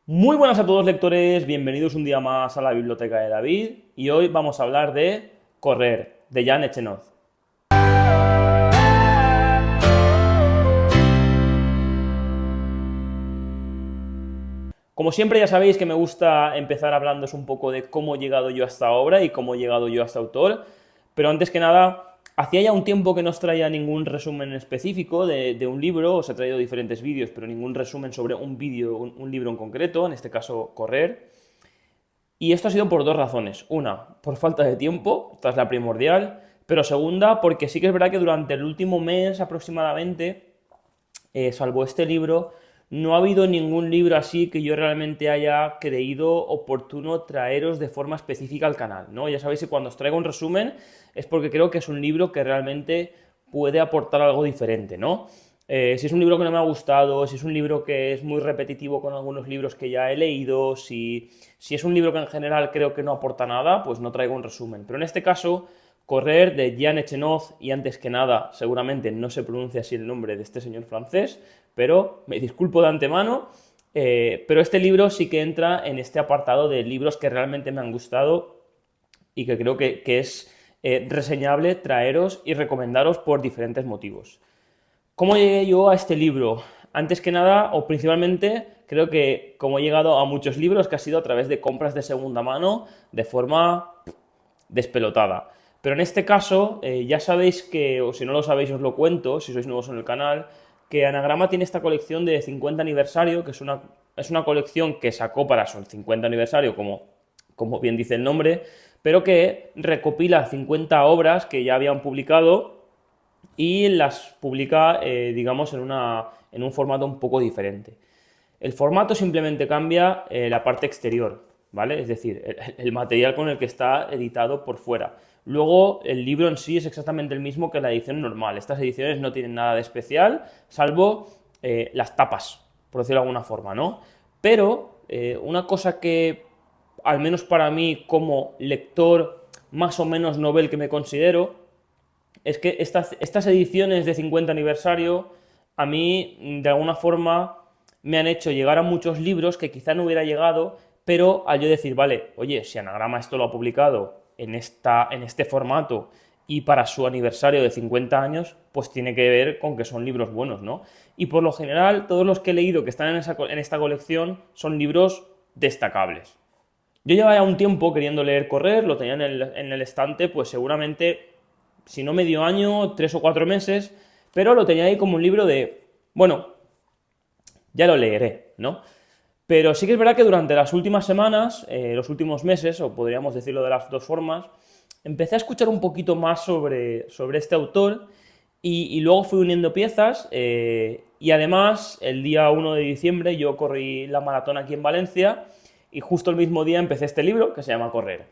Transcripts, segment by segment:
Muy buenas a todos lectores, bienvenidos un día más a la Biblioteca de David y hoy vamos a hablar de Correr, de Jan Echenoz. Como siempre ya sabéis que me gusta empezar hablándoos un poco de cómo he llegado yo a esta obra y cómo he llegado yo a este autor, pero antes que nada, hacía ya un tiempo que no os traía ningún resumen específico de un libro, os he traído diferentes vídeos, pero ningún resumen sobre un vídeo, un libro en concreto, en este caso Correr. Y esto ha sido por dos razones. Una, por falta de tiempo, esta es la primordial, pero segunda, porque sí que es verdad que durante el último mes aproximadamente, salvo este libro, no ha habido ningún libro así que yo realmente haya creído oportuno traeros de forma específica al canal, ¿no? Ya sabéis que cuando os traigo un resumen es porque creo que es un libro que realmente puede aportar algo diferente, ¿no? Si es un libro que no me ha gustado, si es un libro que es muy repetitivo con algunos libros que ya he leído, si es un libro que en general creo que no aporta nada, pues no traigo un resumen. Pero en este caso, Correr de Jan Echenoz, y antes que nada, seguramente no se pronuncia así el nombre de este señor francés, pero me disculpo de antemano, pero este libro sí que entra en este apartado de libros que realmente me han gustado y que creo que es reseñable traeros y recomendaros por diferentes motivos. ¿Cómo llegué yo a este libro? Antes que nada, o principalmente, creo que como he llegado a muchos libros, que ha sido a través de compras de segunda mano de forma despelotada. Pero en este caso, ya sabéis que, o si no lo sabéis os lo cuento, si sois nuevos en el canal, que Anagrama tiene esta colección de 50 aniversario, que es una colección que sacó para su 50 aniversario, como bien dice el nombre, pero que recopila 50 obras que ya habían publicado y las publica, digamos, en un formato un poco diferente. El formato simplemente cambia la parte exterior, ¿vale? Es decir, el material con el que está editado por fuera. Luego, el libro en sí es exactamente el mismo que la edición normal. Estas ediciones no tienen nada de especial, salvo las tapas, por decirlo de alguna forma, ¿no? Pero una cosa que, al menos para mí, como lector más o menos novel que me considero, es que estas ediciones de 50 aniversario a mí de alguna forma me han hecho llegar a muchos libros que quizá no hubiera llegado, pero al yo decir, vale, oye, si Anagrama esto lo ha publicado en este formato y para su aniversario de 50 años, pues tiene que ver con que son libros buenos, ¿no? Y por lo general, todos los que he leído que están en esta colección son libros destacables. Yo llevaba ya un tiempo queriendo leer Correr, lo tenía en el estante, pues seguramente, si no medio año, 3 o 4 meses, pero lo tenía ahí como un libro de, bueno, ya lo leeré, ¿no? Pero sí que es verdad que durante las últimas semanas, los últimos meses, o podríamos decirlo de las dos formas, empecé a escuchar un poquito más sobre este autor y luego fui uniendo piezas y además el día 1 de diciembre yo corrí la maratón aquí en Valencia y justo el mismo día empecé este libro que se llama Correr.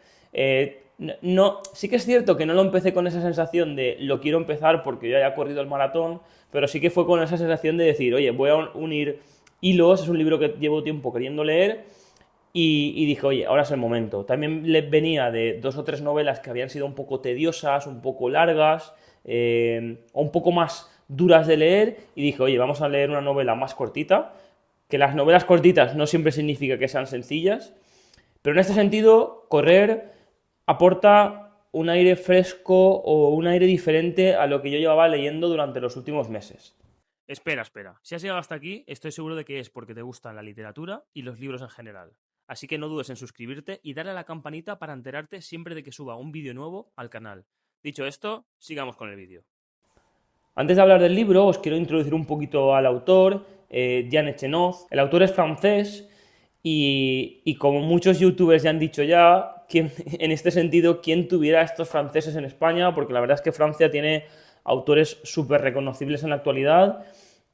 No, sí que es cierto que no lo empecé con esa sensación de lo quiero empezar porque yo ya he corrido el maratón, pero sí que fue con esa sensación de decir, oye, voy a unir hilos, es un libro que llevo tiempo queriendo leer y dije, oye, ahora es el momento. También le venía de 2 o 3 novelas que habían sido un poco tediosas, un poco largas, o un poco más duras de leer, y dije, oye, vamos a leer una novela más cortita, que las novelas cortitas no siempre significa que sean sencillas, pero en este sentido, Correr aporta un aire fresco o un aire diferente a lo que yo llevaba leyendo durante los últimos meses. Espera, espera. Si has llegado hasta aquí, estoy seguro de que es porque te gustan la literatura y los libros en general. Así que no dudes en suscribirte y darle a la campanita para enterarte siempre de que suba un vídeo nuevo al canal. Dicho esto, sigamos con el vídeo. Antes de hablar del libro, os quiero introducir un poquito al autor, Jan Echenoz. El autor es francés y como muchos youtubers ya han dicho ya, en este sentido, ¿quién tuviera a estos franceses en España? Porque la verdad es que Francia tiene autores súper reconocibles en la actualidad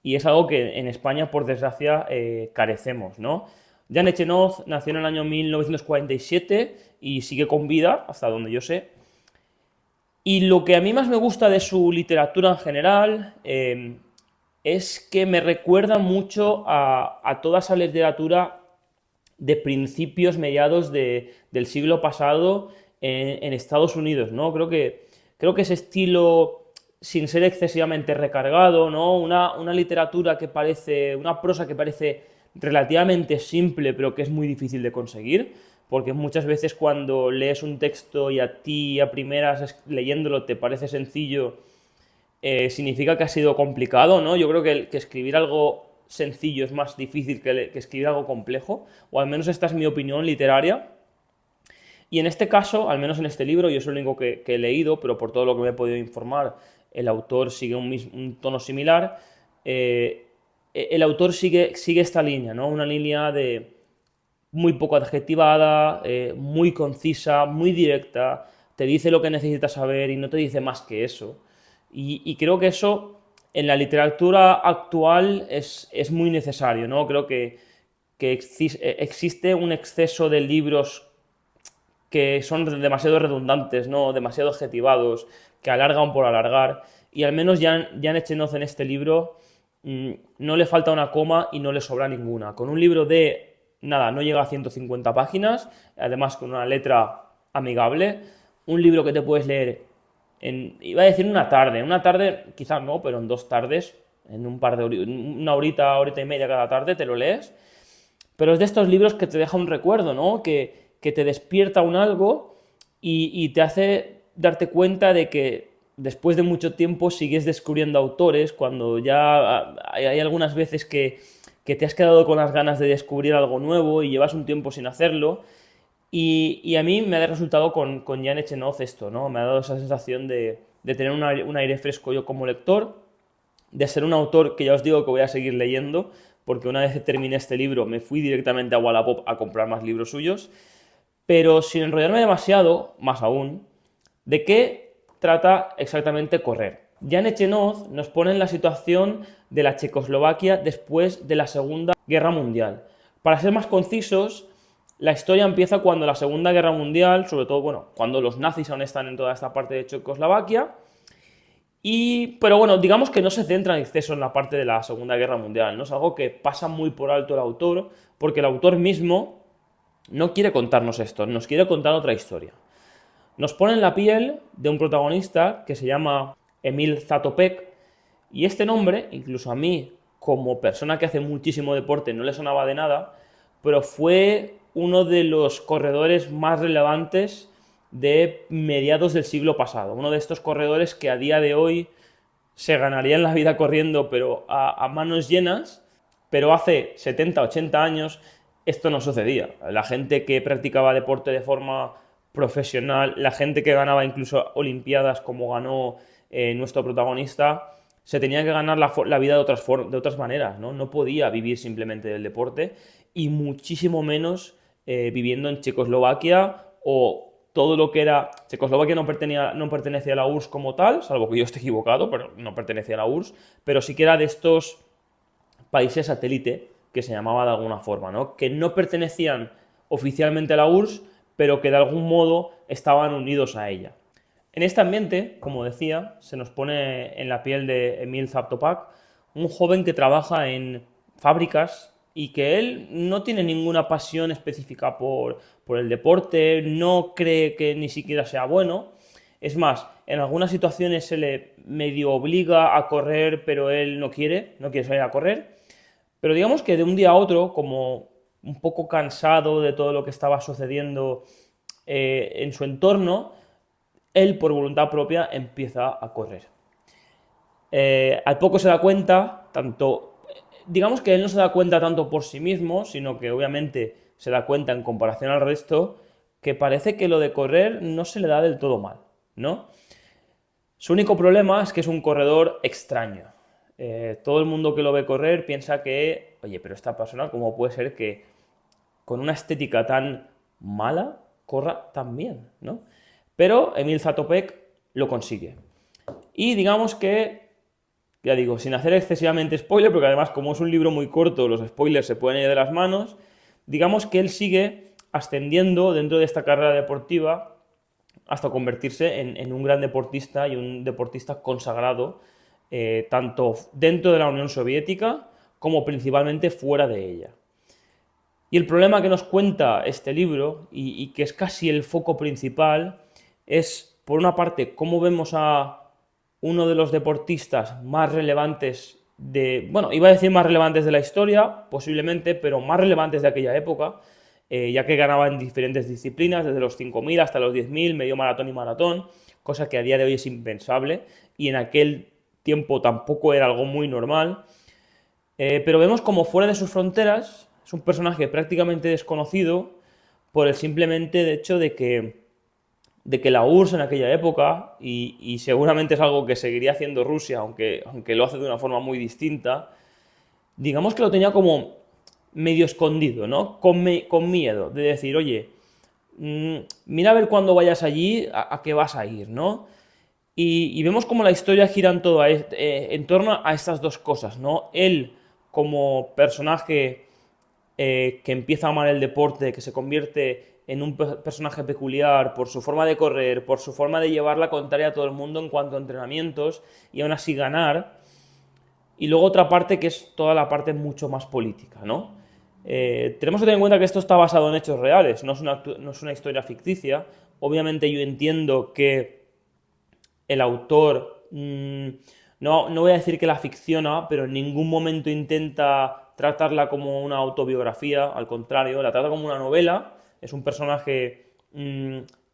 y es algo que en España, por desgracia, carecemos, ¿no? Jan Echenoz nació en el año 1947 y sigue con vida, hasta donde yo sé. Y lo que a mí más me gusta de su literatura en general es que me recuerda mucho a toda esa literatura de principios, mediados del siglo pasado en Estados Unidos, ¿no? Creo que ese estilo, sin ser excesivamente recargado, ¿no? Una literatura que parece, una prosa que parece relativamente simple, pero que es muy difícil de conseguir, porque muchas veces cuando lees un texto y a ti a primeras leyéndolo te parece sencillo, significa que ha sido complicado, ¿no? Yo creo que escribir algo sencillo es más difícil que escribir algo complejo, o al menos esta es mi opinión literaria. Y en este caso, al menos en este libro, yo es lo único que he leído, pero por todo lo que me he podido informar, el autor sigue un tono similar. El autor sigue esta línea, ¿no? Una línea de muy poco adjetivada, muy concisa, muy directa, te dice lo que necesitas saber y no te dice más que eso. Y creo que eso en la literatura actual es muy necesario, ¿no? Creo que existe un exceso de libros que son demasiado redundantes, ¿no? Demasiado adjetivados, que alargan por alargar. Y al menos Jan Echenoz en este libro no le falta una coma y no le sobra ninguna. Con un libro de, nada, no llega a 150 páginas, además con una letra amigable, un libro que te puedes leer iba a decir una tarde quizás no, pero en 2 tardes, en un par de una horita y media cada tarde te lo lees. Pero es de estos libros que te deja un recuerdo, ¿no? Que te despierta un algo y te hace darte cuenta de que después de mucho tiempo sigues descubriendo autores, cuando ya hay algunas veces que te has quedado con las ganas de descubrir algo nuevo y llevas un tiempo sin hacerlo. Y a mí me ha resultado con Jan Echenoz esto, ¿no? Me ha dado esa sensación de tener un aire fresco yo como lector, de ser un autor que ya os digo que voy a seguir leyendo, porque una vez que terminé este libro me fui directamente a Wallapop a comprar más libros suyos, pero sin enrollarme demasiado, más aún, ¿de qué trata exactamente Correr? Jan Echenoz nos pone en la situación de la Checoslovaquia después de la Segunda Guerra Mundial. Para ser más concisos, la historia empieza cuando la Segunda Guerra Mundial, sobre todo, bueno, cuando los nazis aún están en toda esta parte de Checoslovaquia, pero bueno, digamos que no se centra en exceso en la parte de la Segunda Guerra Mundial, ¿no? Es algo que pasa muy por alto el autor, porque el autor mismo no quiere contarnos esto, nos quiere contar otra historia. Nos pone en la piel de un protagonista que se llama Emil Zatopek, y este nombre, incluso a mí, como persona que hace muchísimo deporte, no le sonaba de nada, pero fue uno de los corredores más relevantes de mediados del siglo pasado. Uno de estos corredores que a día de hoy se ganarían la vida corriendo, pero a manos llenas, pero hace 70, 80 años esto no sucedía. La gente que practicaba deporte de forma profesional, la gente que ganaba incluso olimpiadas como ganó nuestro protagonista, se tenía que ganar la vida de otras maneras, ¿no? No podía vivir simplemente del deporte y muchísimo menos viviendo en Checoslovaquia o todo lo que era... Checoslovaquia no pertenecía a la URSS como tal, salvo que yo esté equivocado, pero no pertenecía a la URSS, pero sí que era de estos países satélite, que se llamaba de alguna forma, ¿no? Que no pertenecían oficialmente a la URSS, pero que de algún modo estaban unidos a ella. En este ambiente, como decía, se nos pone en la piel de Emil Zatopek, un joven que trabaja en fábricas y que él no tiene ninguna pasión específica por el deporte, no cree que ni siquiera sea bueno. Es más, en algunas situaciones se le medio obliga a correr, pero él no quiere salir a correr. Pero digamos que de un día a otro, como un poco cansado de todo lo que estaba sucediendo en su entorno, él por voluntad propia empieza a correr. Al poco se da cuenta, digamos que él no se da cuenta tanto por sí mismo, sino que obviamente se da cuenta en comparación al resto, que parece que lo de correr no se le da del todo mal, ¿no? Su único problema es que es un corredor extraño. Todo el mundo que lo ve correr piensa que, oye, pero esta persona, ¿cómo puede ser que con una estética tan mala corra tan bien, ¿no? Pero Emil Zatopek lo consigue. Y digamos que, ya digo, sin hacer excesivamente spoiler, porque además como es un libro muy corto, los spoilers se pueden ir de las manos, digamos que él sigue ascendiendo dentro de esta carrera deportiva hasta convertirse en un gran deportista y un deportista consagrado, tanto dentro de la Unión Soviética como principalmente fuera de ella. Y el problema que nos cuenta este libro, y que es casi el foco principal, es, por una parte, cómo vemos a uno de los deportistas más relevantes bueno, iba a decir más relevantes de la historia, posiblemente, pero más relevantes de aquella época, ya que ganaba en diferentes disciplinas, desde los 5.000 hasta los 10.000, medio maratón y maratón, cosa que a día de hoy es impensable, y en aquel tiempo tampoco era algo muy normal. Pero vemos como fuera de sus fronteras es un personaje prácticamente desconocido por el simplemente hecho de que la URSS en aquella época, y seguramente es algo que seguiría haciendo Rusia, aunque lo hace de una forma muy distinta, digamos que lo tenía como medio escondido, ¿no? Con miedo, de decir, oye, mira a ver cuando vayas allí a qué vas a ir, ¿no? Y vemos como la historia gira en torno a estas dos cosas, ¿no? Él como personaje que empieza a amar el deporte, que se convierte en un personaje peculiar por su forma de correr, por su forma de llevar la contraria a todo el mundo en cuanto a entrenamientos y aún así ganar. Y luego otra parte que es toda la parte mucho más política, ¿no? Tenemos que tener en cuenta que esto está basado en hechos reales, no es una historia ficticia. Obviamente yo entiendo que el autor, no voy a decir que la ficciona, pero en ningún momento intenta tratarla como una autobiografía, al contrario, la trata como una novela, es un personaje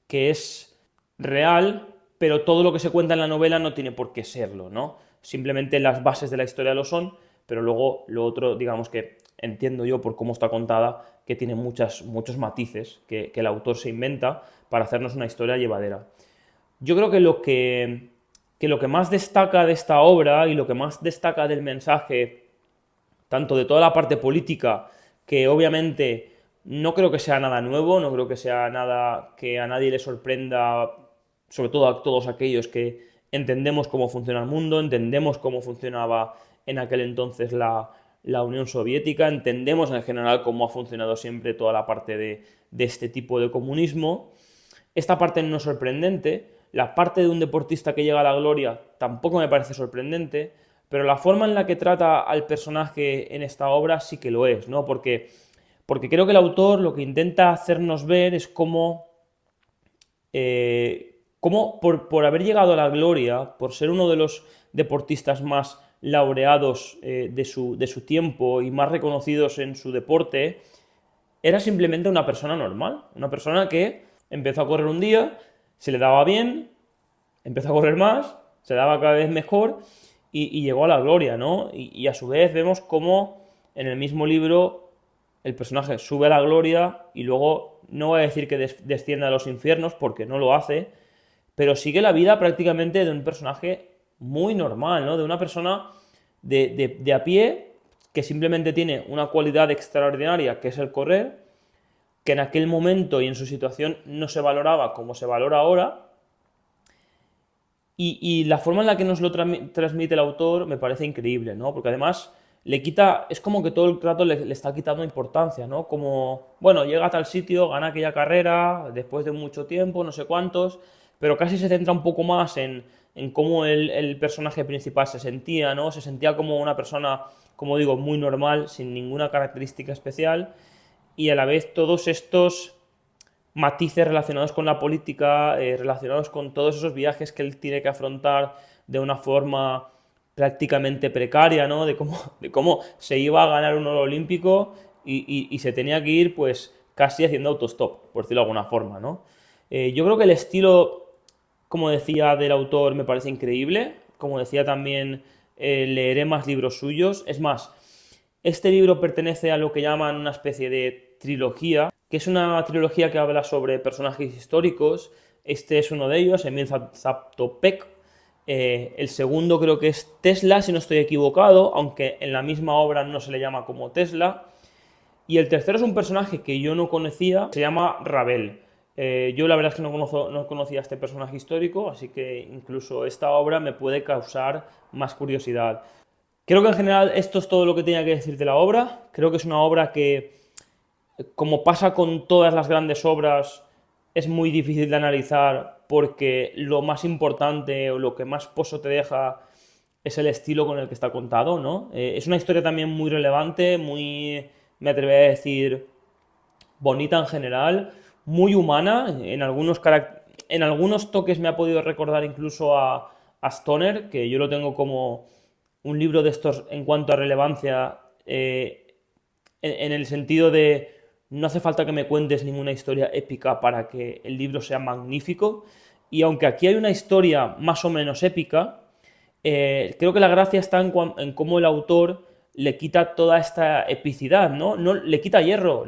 que es real, pero todo lo que se cuenta en la novela no tiene por qué serlo, ¿no? Simplemente las bases de la historia lo son, pero luego lo otro, digamos que entiendo yo por cómo está contada, que tiene muchos matices que el autor se inventa para hacernos una historia llevadera. Yo creo que lo que más destaca de esta obra y lo que más destaca del mensaje, tanto de toda la parte política, que obviamente no creo que sea nada nuevo, no creo que sea nada que a nadie le sorprenda, sobre todo a todos aquellos que entendemos cómo funciona el mundo, entendemos cómo funcionaba en aquel entonces la Unión Soviética, entendemos en general cómo ha funcionado siempre toda la parte de este tipo de comunismo. Esta parte no es sorprendente, la parte de un deportista que llega a la gloria tampoco me parece sorprendente, pero la forma en la que trata al personaje en esta obra sí que lo es, ¿no? Porque creo que el autor lo que intenta hacernos ver es cómo por haber llegado a la gloria, por ser uno de los deportistas más laureados de su tiempo y más reconocidos en su deporte, era simplemente una persona normal, una persona que empezó a correr un día, se le daba bien, empezó a correr más, se daba cada vez mejor y llegó a la gloria, ¿no? Y a su vez vemos cómo en el mismo libro el personaje sube a la gloria y luego, no voy a decir que descienda a los infiernos porque no lo hace, pero sigue la vida prácticamente de un personaje muy normal, ¿no? De una persona de a pie que simplemente tiene una cualidad extraordinaria que es el correr, que en aquel momento y en su situación no se valoraba como se valora ahora, y la forma en la que nos lo transmite el autor me parece increíble, ¿no? Porque además es como que todo el rato le está quitando importancia, ¿no? Como, bueno, llega a tal sitio, gana aquella carrera, después de mucho tiempo, no sé cuántos, pero casi se centra un poco más en cómo el personaje principal se sentía, ¿no? Se sentía como una persona, como digo, muy normal, sin ninguna característica especial, y a la vez todos estos matices relacionados con la política, relacionados con todos esos viajes que él tiene que afrontar de una forma prácticamente precaria, ¿no? De cómo se iba a ganar un oro olímpico y se tenía que ir pues casi haciendo autostop, por decirlo de alguna forma, ¿no? Yo creo que el estilo, como decía, del autor me parece increíble, como decía también, leeré más libros suyos, es más, este libro pertenece a lo que llaman una especie de trilogía, que es una trilogía que habla sobre personajes históricos. Este es uno de ellos, Emil Zaptopek. El segundo creo que es Tesla, si no estoy equivocado, aunque en la misma obra no se le llama como Tesla. Y el tercero es un personaje que yo no conocía, se llama Ravel. Yo la verdad es que no conocía a este personaje histórico, así que incluso esta obra me puede causar más curiosidad. Creo que en general esto es todo lo que tenía que decir de la obra. Creo que es una obra que, como pasa con todas las grandes obras, es muy difícil de analizar porque lo más importante o lo que más pozo te deja es el estilo con el que está contado, ¿no? Es una historia también muy relevante, me atrevería a decir, bonita en general, muy humana, en algunos toques me ha podido recordar incluso a Stoner, que yo lo tengo un libro de estos en cuanto a relevancia, en el sentido de no hace falta que me cuentes ninguna historia épica para que el libro sea magnífico. Y aunque aquí hay una historia más o menos épica, creo que la gracia está en cómo el autor le quita toda esta epicidad, ¿no? No le quita hierro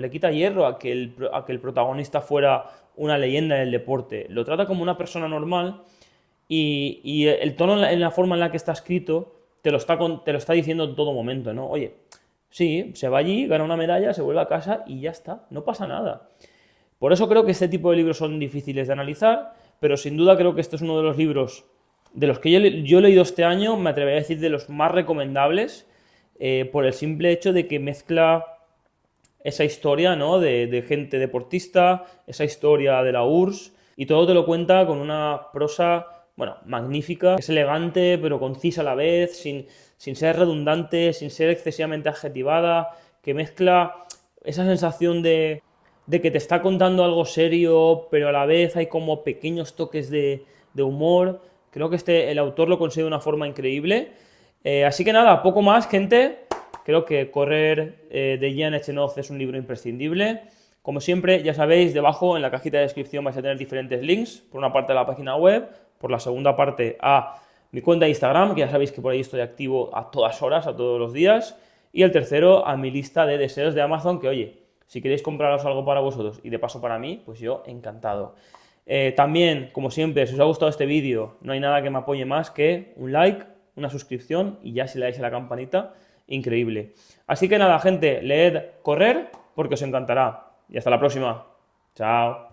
a que el protagonista fuera una leyenda del deporte. Lo trata como una persona normal y el tono en la forma en la que está escrito te lo está diciendo en todo momento, ¿no? Oye, sí, se va allí, gana una medalla, se vuelve a casa y ya está, no pasa nada. Por eso creo que este tipo de libros son difíciles de analizar, pero sin duda creo que este es uno de los libros de los que yo he leído este año, me atrevería a decir de los más recomendables, por el simple hecho de que mezcla esa historia, ¿no? de gente deportista, esa historia de la URSS, y todo te lo cuenta con una prosa, bueno, magnífica, es elegante pero concisa a la vez, sin ser redundante, sin ser excesivamente adjetivada, que mezcla esa sensación de que te está contando algo serio, pero a la vez hay como pequeños toques de humor. Creo que el autor lo consigue de una forma increíble. Así que nada, poco más, gente. Creo que Correr de Jan Echenov es un libro imprescindible. Como siempre, ya sabéis, debajo en la cajita de descripción vais a tener diferentes links. Por una parte a la página web, por la segunda parte a mi cuenta de Instagram, que ya sabéis que por ahí estoy activo a todas horas, a todos los días. Y el tercero a mi lista de deseos de Amazon, que oye, si queréis compraros algo para vosotros y de paso para mí, pues yo encantado. También, como siempre, si os ha gustado este vídeo, no hay nada que me apoye más que un like, una suscripción y ya si le dais a la campanita, increíble. Así que nada, gente, leed Correr porque os encantará. Y hasta la próxima. Chao.